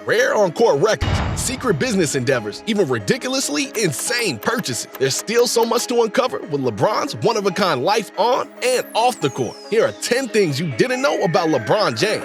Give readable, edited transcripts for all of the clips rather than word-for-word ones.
rare on-court records, secret business endeavors, even ridiculously insane purchases. There's still so much to uncover with LeBron's one-of-a-kind life on and off the court. Here are 10 things you didn't know about LeBron James.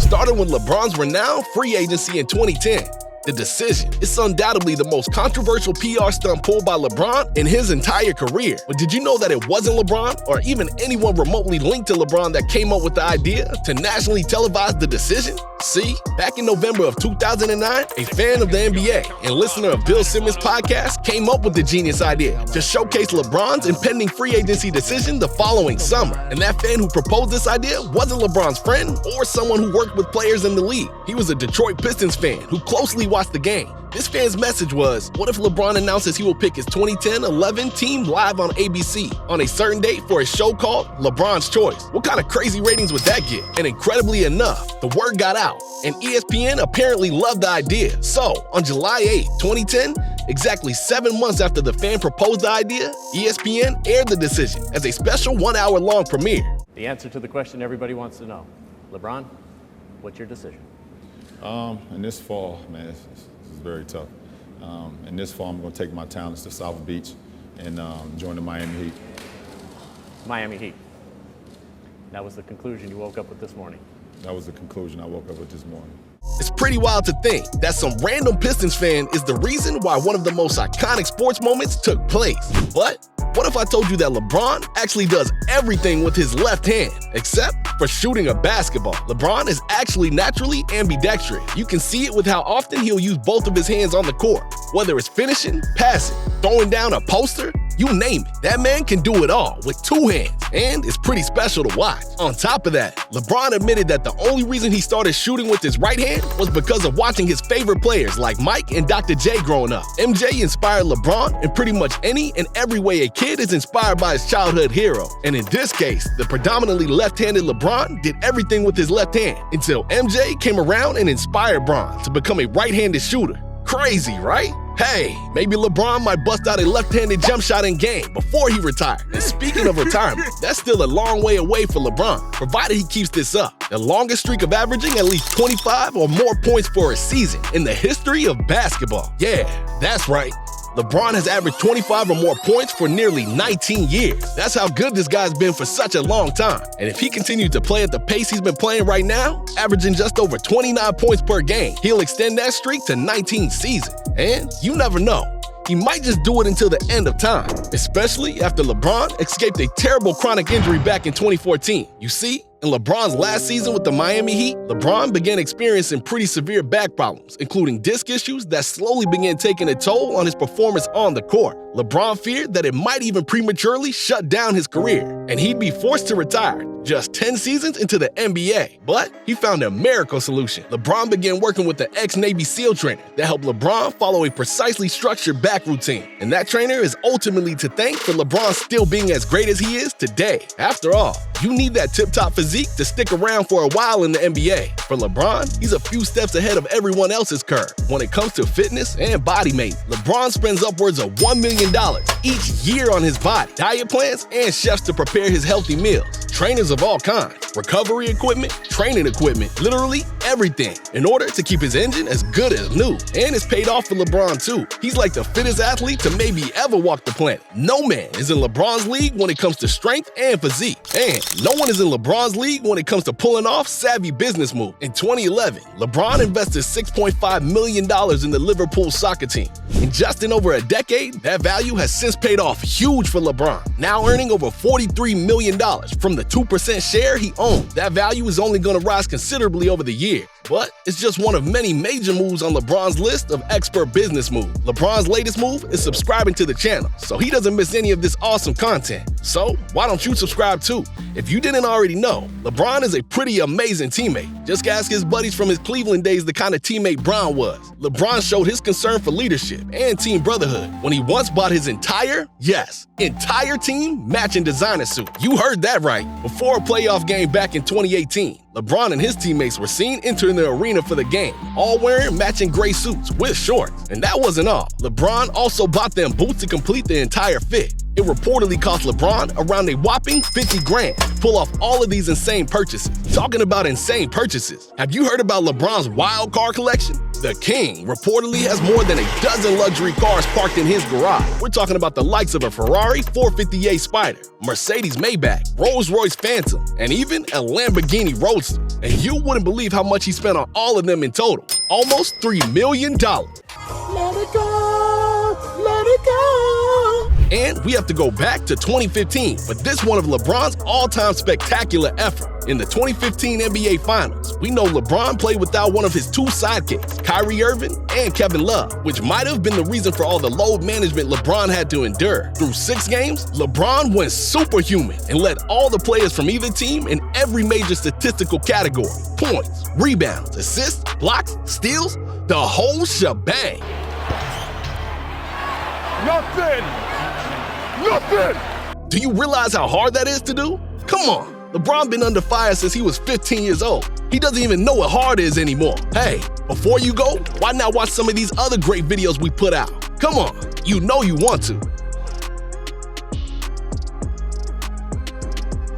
Starting with LeBron's renowned free agency in 2010. The decision is undoubtedly the most controversial PR stunt pulled by LeBron in his entire career. But did you know that it wasn't LeBron or even anyone remotely linked to LeBron that came up with the idea to nationally televise the decision? See, back in November of 2009, a fan of the NBA and listener of Bill Simmons' podcast came up with the genius idea to showcase LeBron's impending free agency decision the following summer. And that fan who proposed this idea wasn't LeBron's friend or someone who worked with players in the league. He was a Detroit Pistons fan who closely watched the game. This fan's message was, what if LeBron announces he will pick his 2010-11 team live on ABC on a certain date for a show called LeBron's Choice? What kind of crazy ratings would that get? And incredibly enough, the word got out, and ESPN apparently loved the idea. So, on July 8, 2010, exactly 7 months after the fan proposed the idea, ESPN aired the decision as a special 1-hour-long premiere. The answer to the question everybody wants to know. LeBron, what's your decision? In this fall, man, this is very tough. In this fall, I'm going to take my talents to South Beach and join the Miami Heat. Miami Heat. That was the conclusion you woke up with this morning. That was the conclusion I woke up with this morning. It's pretty wild to think that some random Pistons fan is the reason why one of the most iconic sports moments took place. But what if I told you that LeBron actually does everything with his left hand, except for shooting a basketball? LeBron is actually naturally ambidextrous. You can see it with how often he'll use both of his hands on the court, whether it's finishing, passing, throwing down a poster, you name it. That man can do it all with 2 hands, and it's pretty special to watch. On top of that, LeBron admitted that the only reason he started shooting with his right hand was because of watching his favorite players like Mike and Dr. J growing up. MJ inspired LeBron in pretty much any and every way a kid is inspired by his childhood hero. And in this case, the predominantly left-handed LeBron did everything with his left hand until MJ came around and inspired Bron to become a right-handed shooter. Crazy, right? Hey, maybe LeBron might bust out a left-handed jump shot in game before he retired. And speaking of retirement, that's still a long way away for LeBron, provided he keeps this up. The longest streak of averaging at least 25 or more points for a season in the history of basketball. Yeah, that's right. LeBron has averaged 25 or more points for nearly 19 years. That's how good this guy's been for such a long time. And if he continued to play at the pace he's been playing right now, averaging just over 29 points per game, he'll extend that streak to 19 seasons. And you never know, he might just do it until the end of time, especially after LeBron escaped a terrible chronic injury back in 2014. You see, in LeBron's last season with the Miami Heat, LeBron began experiencing pretty severe back problems, including disc issues that slowly began taking a toll on his performance on the court. LeBron feared that it might even prematurely shut down his career, and he'd be forced to retire just 10 seasons into the NBA. But he found a miracle solution. LeBron began working with the ex-Navy SEAL trainer that helped LeBron follow a precisely structured back routine. And that trainer is ultimately to thank for LeBron still being as great as he is today. After all, you need that tip-top physique to stick around for a while in the NBA. For LeBron, he's a few steps ahead of everyone else's curve when it comes to fitness and body maintenance. LeBron spends upwards of $1 million each year on his body, diet plans, and chefs to prepare his healthy meals. Trainers of all kinds, recovery equipment, training equipment, literally everything, in order to keep his engine as good as new. And it's paid off for LeBron too. He's like the fittest athlete to maybe ever walk the planet. No man is in LeBron's league when it comes to strength and physique. And no one is in LeBron's league when it comes to pulling off savvy business moves. In 2011, LeBron invested $6.5 million in the Liverpool soccer team. And just in over a decade, that value has since paid off huge for LeBron, now earning over $43 million from the 2% share he owns. That value is only going to rise considerably over the years. But it's just one of many major moves on LeBron's list of expert business moves. LeBron's latest move is subscribing to the channel, so he doesn't miss any of this awesome content. So why don't you subscribe too? If you didn't already know, LeBron is a pretty amazing teammate. Just ask his buddies from his Cleveland days the kind of teammate Bron was. LeBron showed his concern for leadership and team brotherhood when he once bought his entire team matching designer suit. You heard that right. Before a playoff game back in 2018, LeBron and his teammates were seen entering in the arena for the game, all wearing matching gray suits with shorts. And that wasn't all. LeBron also bought them boots to complete the entire fit. It reportedly cost LeBron around a whopping 50 grand to pull off all of these insane purchases. Talking about insane purchases, have you heard about LeBron's wild car collection? The King reportedly has more than a dozen luxury cars parked in his garage. We're talking about the likes of a Ferrari 458 Spider, Mercedes Maybach, Rolls-Royce Phantom, and even a Lamborghini Roadster. And you wouldn't believe how much he spent on all of them in total. Almost $3 million. Let it go, let it go. And we have to go back to 2015 for this one of LeBron's all-time spectacular effort. In the 2015 NBA Finals, we know LeBron played without one of his two sidekicks, Kyrie Irving and Kevin Love, which might have been the reason for all the load management LeBron had to endure. Through 6 games, LeBron went superhuman and led all the players from either team in every major statistical category: points, rebounds, assists, blocks, steals, the whole shebang. Nothing! Do you realize how hard that is to do? Come on. LeBron been under fire since he was 15 years old. He doesn't even know what hard is anymore. Hey, before you go, why not watch some of these other great videos we put out? Come on, you know you want to.